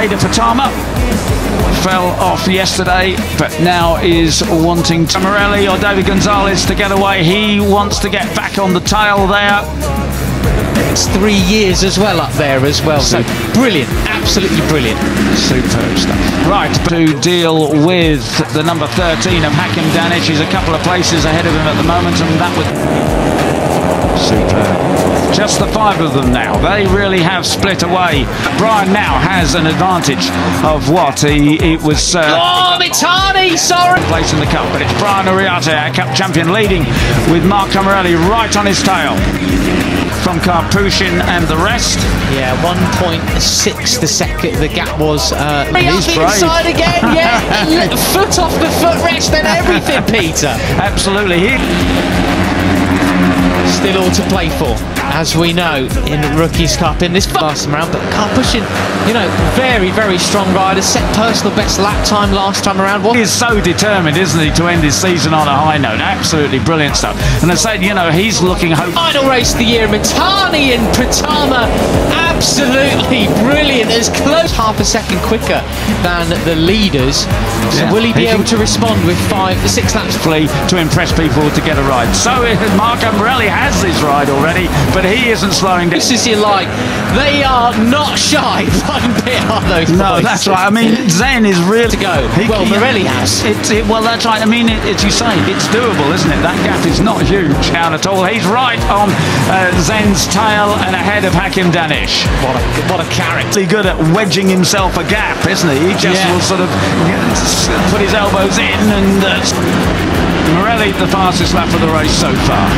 Veda Pratama fell off yesterday, but now is wanting to Morelli or David Gonzalez to get away. He wants to get back on the tail there. It's 3 years as well up there as well. So brilliant, absolutely brilliant. Superb stuff. Right, to deal with the number 13 of Hakim Danish. He's a couple of places ahead of him at the moment, and that was superb. Just the 5 of them now. They really have split away. Brian now has an advantage of what it was. Oh, Mitani, sorry. Place in the cup, but it's Brian Ariarte, our cup champion, leading with Marco Morelli right on his tail. From Karpushin and the rest. Yeah, 1.6 the second the gap was. He's the inside again, yeah. Foot off the footrest and everything, Peter. Absolutely. Still all to play for, as we know, in the Rookies Cup in this last time around. But Karpushin, you know, very, very strong rider. Set personal best lap time last time around. He is so determined, isn't he, to end his season on a high note. Absolutely brilliant stuff. And I said, you know, he's looking hopeful. Final race of the year, Mitani and Pratama, absolutely brilliant. As close, half a second quicker than the leaders. So will he be able to respond with 5 to 6 laps? To impress people to get a ride. So Marco Morelli has this ride already, but he isn't slowing down. This is your like. They are not shy one bit, are those boys? No, that's right. I mean, Zen is really to go. Morelli has. Well, that's right. I mean, as you say, it's doable, isn't it? That gap is not huge down at all. He's right on Zen's tail and ahead of Hakim Danish. What a character. Really good at wedging himself a gap, isn't he? He just will sort of put his elbows in, and Morelli the fastest lap of the race so far.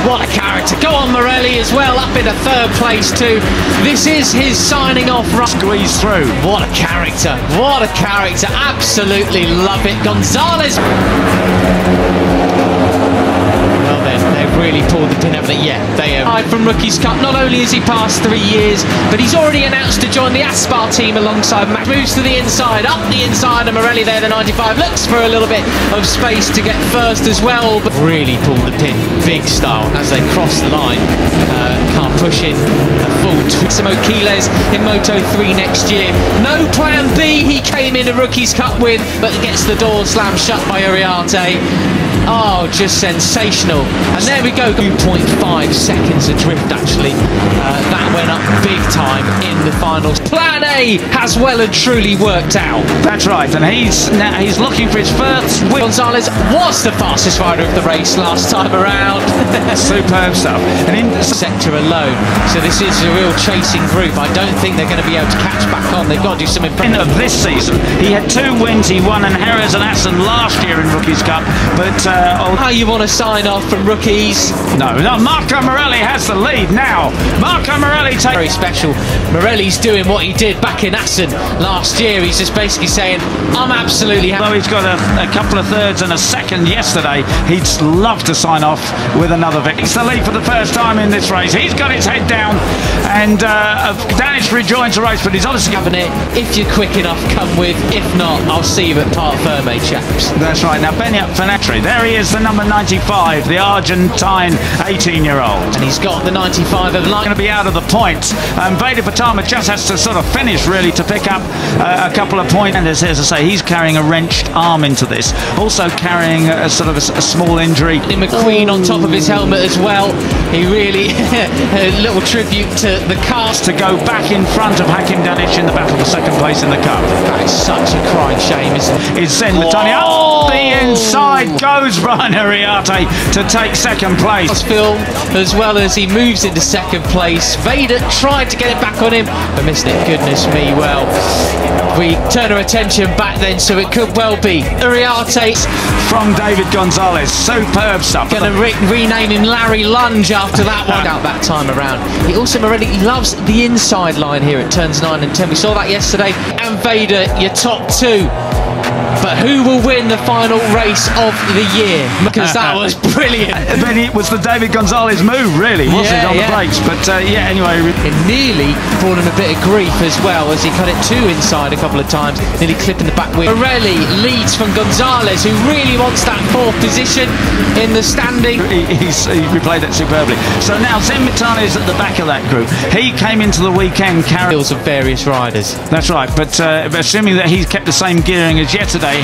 What a character. Go on, Morelli as well, up in a 3rd place too. This is his signing off run. Squeeze through. What a character. What a character. Absolutely love it. Gonzalez. Well then, they've really pulled the pin, haven't they? Yeah, they have. From Rookies Cup, not only has he passed 3 years, but he's already announced to join the Asal team alongside Max. Moves to the inside, up the inside, and Morelli there, the 95, looks for a little bit of space to get first as well, but really pulled the pin, big style, as they cross the line. Can't push in a full Tuximo Quiles in Moto3 next year. No plan B he came in a Rookies Cup with, but gets the door slammed shut by Ariarte. Oh, just sensational. And there we go, 2.5 seconds adrift actually. That went up big time in the finals. Plan A has well and truly worked out. That's right, and he's looking for his first win. Gonzalez was the fastest rider of the race last time around. Superb stuff. And in the sector alone. So this is a real chasing group. I don't think they're going to be able to catch back on. They've got to do some improvement. Of this season, he had 2 wins. He won in Jerez and Assen last year in Rookies Cup, but how you want to sign off from Rookies? No, Marco Morelli has the lead now. Marco Morelli takes... Very special. Morelli's doing what he did back in Assen last year. He's just basically saying, I'm absolutely happy. Although he's got a couple of 3rds and a 2nd yesterday, he'd love to sign off with another victory. It's the lead for the first time in this race. He's got his head down, and Danish rejoins the race, but he's obviously having it. If you're quick enough, come with. If not, I'll see you at Parc Ferme, chaps. That's right. Now, Benyat Fanatri, there he is, the number 95, the Argentine 18-year-old. And he's got the 95 of light. Going to be out of the points. Veda Pratama just has to sort of finish, really, to pick up a couple of points. And as I say, he's carrying a wrenched arm into this. Also carrying a sort of a small injury. McQueen on top of his helmet as well. He really, a little tribute to the cast. To go back in front of Hakim Danish in the battle for 2nd place in the cup. That is such a crying shame, isn't it? It's Zen Matani. Oh, the inside goes Brian Ariarte to take 2nd place. Film as well as he moves into 2nd place. Veda tried to get it back on him, but missed it. Goodness me, well, we turn our attention back then, so it could well be Ariarte from David Gonzalez. Superb stuff. Going to rename him Larry Lunge after that one out that time around. He also already loves the inside line here at turns 9 and 10. We saw that yesterday. And Veda, your top 2. But who will win the final race of the year? Because that was brilliant. Then it was the David Gonzalez move, really, wasn't it, on the brakes? But yeah, anyway. It nearly brought him a bit of grief as well, as he cut it too inside a couple of times, nearly clipping the back wheel. Morelli leads from Gonzalez, who really wants that fourth position in the standing. He replayed that superbly. So now Zen Mitani is at the back of that group. He came into the weekend carrying of various riders. That's right, but assuming that he's kept the same gearing as yesterday,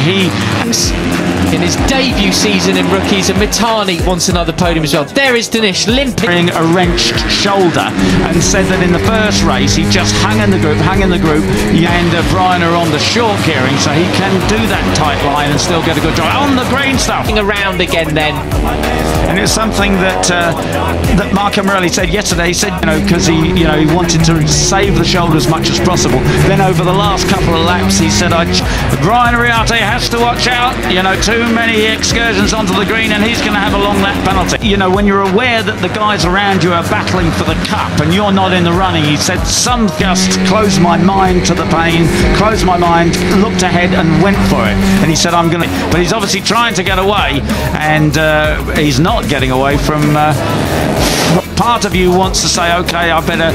in his debut season in rookies, and Mitani wants another podium as well. There is Dinesh limping a wrenched shoulder, and said that in the first race he just hung in the group, and Brian are on the short gearing, so he can do that tight line and still get a good drive on the green stuff. Around again then. And it's something that that Marco Morelli said yesterday. He said, because he wanted to save the shoulder as much as possible. Then over the last couple of laps, he said, Brian Ariarte has to watch out. Too many excursions onto the green, and he's going to have a long lap penalty. When you're aware that the guys around you are battling for the cup and you're not in the running, he said, some just closed my mind to the pain, closed my mind, looked ahead and went for it. And he said, I'm going to... But he's obviously trying to get away, and he's not getting away from... part of you wants to say, okay, I better,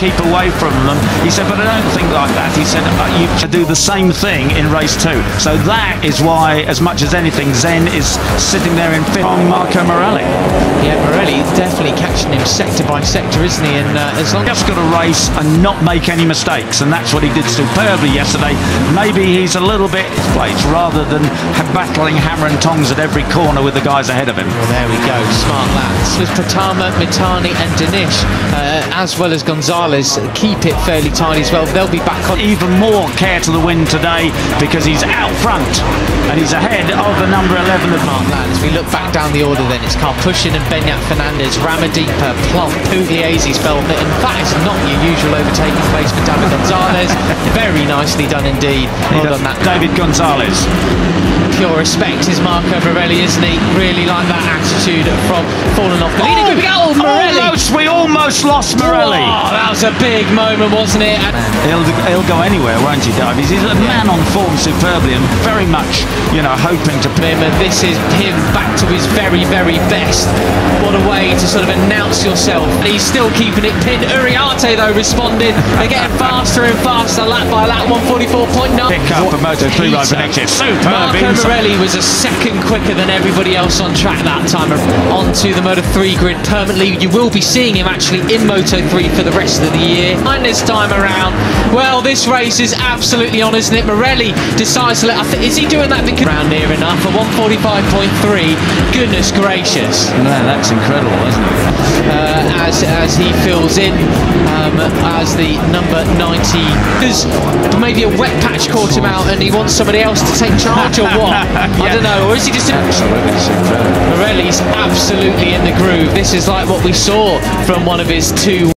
keep away from them. He said, but I don't think like that. He said, you should do the same thing in race 2. So that is why, as much as anything, Zen is sitting there in fifth on Marco Morelli. Yeah, Morelli definitely catching him sector by sector, isn't he? And as long as just got to race and not make any mistakes, and that's what he did superbly yesterday. Maybe he's a little bit place rather than battling hammer and tongs at every corner with the guys ahead of him. Well, there we go, smart lads. With Pratama, Mitani and Dinesh, as well as Gonzalez, keep it fairly tidy as well. They'll be back on. Even more care to the wind today, because he's out front and he's ahead of the number 11 of Mark Lads. We look back down the order then. It's Karpushin and Benyat Fernandez, Ramadeepa, Plump, Pugliese's Velvet, and that is not your usual overtaking place for David Gonzalez. Very nicely done indeed. Well done, that David Gonzalez. Pure respect is Marco Morelli, isn't he? Really like that attitude from falling off the leading group. Oh, Morelli! We almost lost Morelli. Oh, that was a big moment, wasn't it? And he'll go anywhere, won't he, Dave? He's a man on form superbly, and very much, hoping to him. And this is him back to his very, very best. What a way to sort of announce yourself. He's still keeping it pinned. Uriarte, though, responded. They're getting faster and faster, lap by lap, 144.9. Pick up a Moto3 ride for next year. Superb. Marco Morelli was a second quicker than everybody else on track that time. Onto the Moto3 grid permanently. You will be seeing him actually in Moto3 for the rest of the year. And this time around, well, this race is absolutely on, isn't it? Morelli decides to let... is he doing that because... Round near enough for 145.3. Goodness gracious. Man, that's incredible, isn't it? As he fills in as the number 90. Because maybe a wet patch caught him out and he wants somebody else to take charge, or what? I don't know. Or is he just... Absolutely superb. Morelli's absolutely in the groove. This is like what we saw from one of his two